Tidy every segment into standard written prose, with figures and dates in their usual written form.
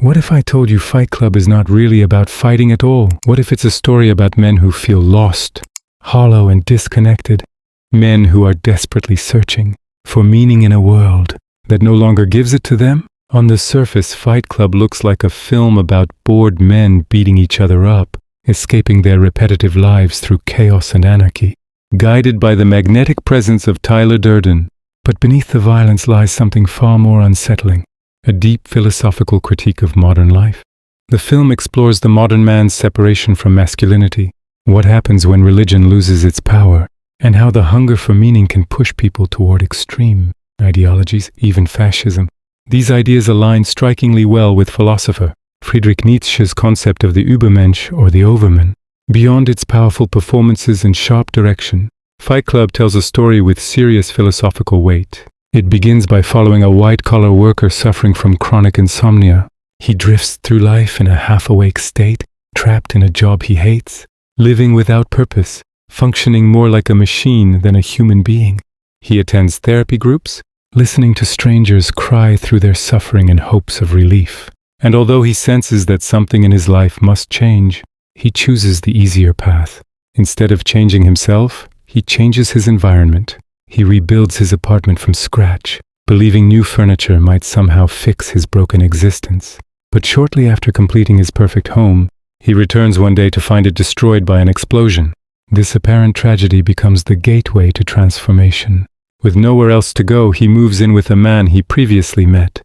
What if I told you Fight Club is not really about fighting at all? What if it's a story about men who feel lost, hollow and disconnected? Men who are desperately searching for meaning in a world that no longer gives it to them? On the surface, Fight Club looks like a film about bored men beating each other up, escaping their repetitive lives through chaos and anarchy, guided by the magnetic presence of Tyler Durden. But beneath the violence lies something far more unsettling, a deep philosophical critique of modern life. The film explores the modern man's separation from masculinity, what happens when religion loses its power, and how the hunger for meaning can push people toward extreme ideologies, even fascism. These ideas align strikingly well with philosopher Friedrich Nietzsche's concept of the Übermensch or the overman. Beyond its powerful performances and sharp direction, Fight Club tells a story with serious philosophical weight. It begins by following a white-collar worker suffering from chronic insomnia. He drifts through life in a half-awake state, trapped in a job he hates, living without purpose, functioning more like a machine than a human being. He attends therapy groups, listening to strangers cry through their suffering in hopes of relief. And although he senses that something in his life must change, he chooses the easier path. Instead of changing himself, he changes his environment. He rebuilds his apartment from scratch, believing new furniture might somehow fix his broken existence. But shortly after completing his perfect home, he returns one day to find it destroyed by an explosion. This apparent tragedy becomes the gateway to transformation. With nowhere else to go, he moves in with a man he previously met,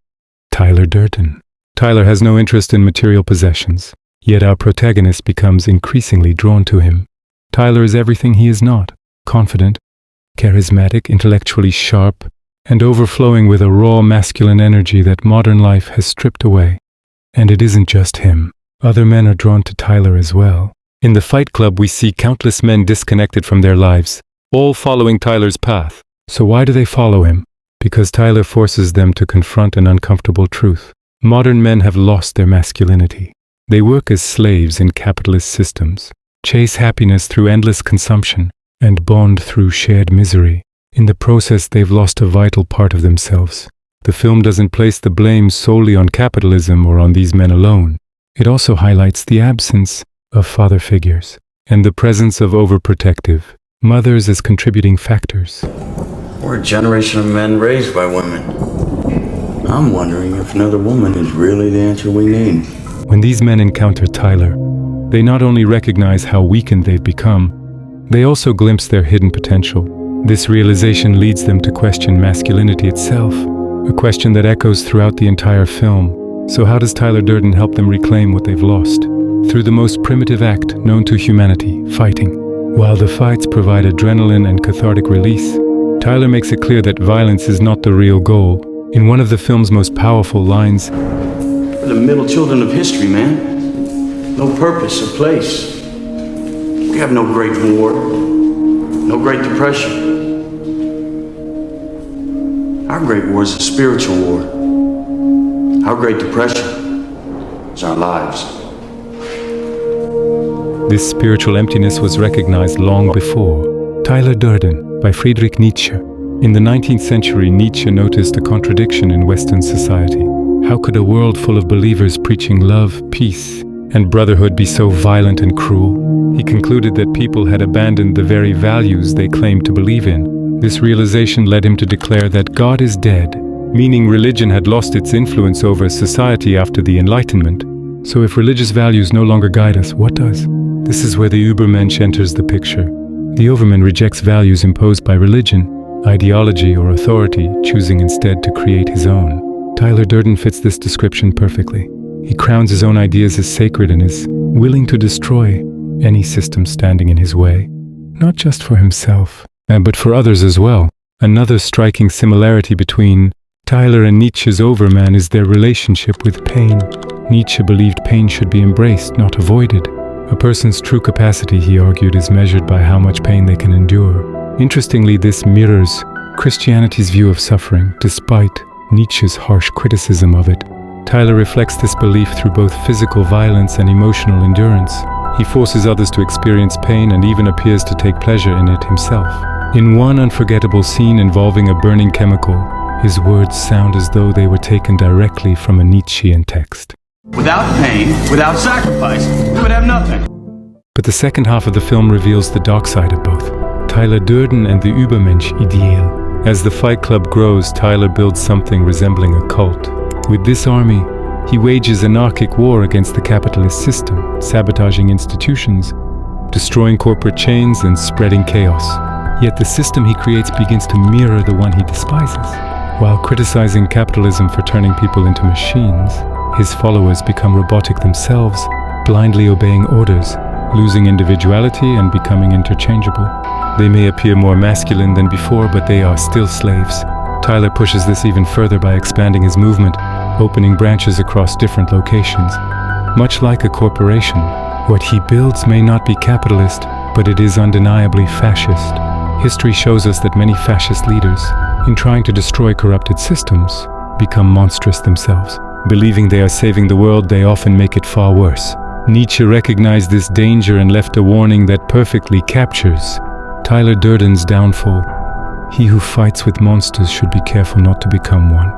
Tyler Durden. Tyler has no interest in material possessions, yet our protagonist becomes increasingly drawn to him. Tyler is everything he is not: confident, charismatic, intellectually sharp, and overflowing with a raw masculine energy that modern life has stripped away. And it isn't just him. Other men are drawn to Tyler as well. In the Fight Club, we see countless men disconnected from their lives, all following Tyler's path. So why do they follow him? Because Tyler forces them to confront an uncomfortable truth. Modern men have lost their masculinity. They work as slaves in capitalist systems, chase happiness through endless consumption, and bond through shared misery. In the process, they've lost a vital part of themselves. The film doesn't place the blame solely on capitalism or on these men alone. It also highlights the absence of father figures and the presence of overprotective mothers as contributing factors. We're a generation of men raised by women. I'm wondering if another woman is really the answer we need. When these men encounter Tyler, they not only recognize how weakened they've become, they also glimpse their hidden potential. This realization leads them to question masculinity itself, a question that echoes throughout the entire film. So how does Tyler Durden help them reclaim what they've lost? Through the most primitive act known to humanity, fighting. While the fights provide adrenaline and cathartic release, Tyler makes it clear that violence is not the real goal. In one of the film's most powerful lines, "We're the middle children of history, man. No purpose or place. We have no Great War, no Great Depression. Our Great War is a spiritual war. Our Great Depression is our lives." This spiritual emptiness was recognized long before. Tyler Durden, by Friedrich Nietzsche. In the 19th century, Nietzsche noticed a contradiction in Western society. How could a world full of believers preaching love, peace, and brotherhood be so violent and cruel? He concluded that people had abandoned the very values they claimed to believe in. This realization led him to declare that God is dead, meaning religion had lost its influence over society after the Enlightenment. So if religious values no longer guide us, what does? This is where the Übermensch enters the picture. The overman rejects values imposed by religion, ideology, or authority, choosing instead to create his own. Tyler Durden fits this description perfectly. He crowns his own ideas as sacred and is willing to destroy any system standing in his way, not just for himself, but for others as well. Another striking similarity between Tyler and Nietzsche's overman is their relationship with pain. Nietzsche believed pain should be embraced, not avoided. A person's true capacity, he argued, is measured by how much pain they can endure. Interestingly, this mirrors Christianity's view of suffering, despite Nietzsche's harsh criticism of it. Tyler reflects this belief through both physical violence and emotional endurance. He forces others to experience pain and even appears to take pleasure in it himself. In one unforgettable scene involving a burning chemical, his words sound as though they were taken directly from a Nietzschean text. without pain, without sacrifice, we would have nothing. But the second half of the film reveals the dark side of both. Tyler Durden and the Übermensch ideal. As the Fight Club grows, Tyler builds something resembling a cult. With this army, he wages anarchic war against the capitalist system, sabotaging institutions, destroying corporate chains, and spreading chaos. Yet the system he creates begins to mirror the one he despises. While criticizing capitalism for turning people into machines, his followers become robotic themselves, blindly obeying orders, losing individuality and becoming interchangeable. They may appear more masculine than before, but they are still slaves. Tyler pushes this even further by expanding his movement, opening branches across different locations. Much like a corporation, what he builds may not be capitalist, but it is undeniably fascist. History shows us that many fascist leaders, in trying to destroy corrupted systems, become monstrous themselves. Believing they are saving the world, they often make it far worse. Nietzsche recognized this danger and left a warning that perfectly captures Tyler Durden's downfall. He who fights with monsters should be careful not to become one.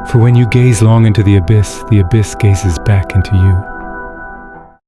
For when you gaze long into the abyss gazes back into you.